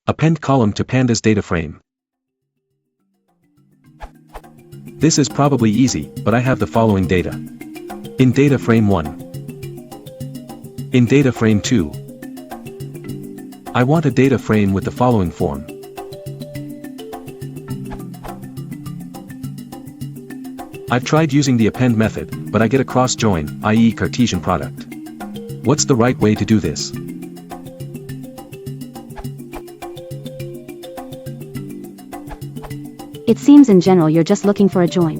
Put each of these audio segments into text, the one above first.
Append column to Pandas data frame. This is probably easy, but I have the following data. In data frame 1. In data frame 2. I want a data frame with the following form. I've tried using the append method, but I get a cross join, i.e. Cartesian product. What's the right way to do this? It seems in general you're just looking for a join.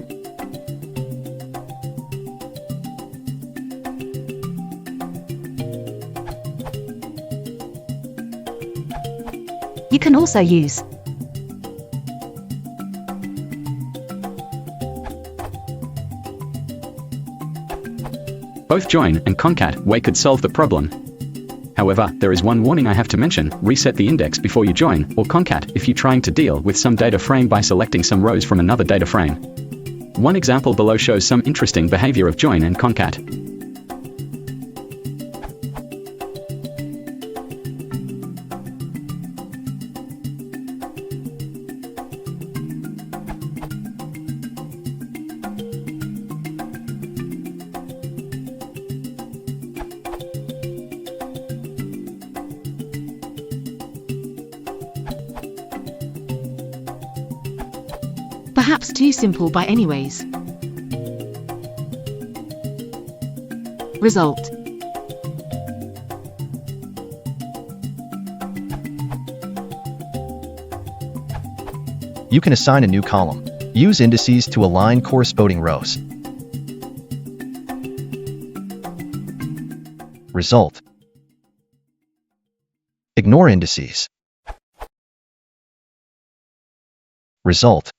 You can also use both join and concat way could solve the problem. However, there is one warning I have to mention: reset the index before you join, or concat, if you're trying to deal with some data frame by selecting some rows from another data frame. One example below shows some interesting behavior of join and concat. Perhaps too simple by anyways. Result. You can assign a new column. Use indices to align corresponding rows. Result. Ignore indices. Result.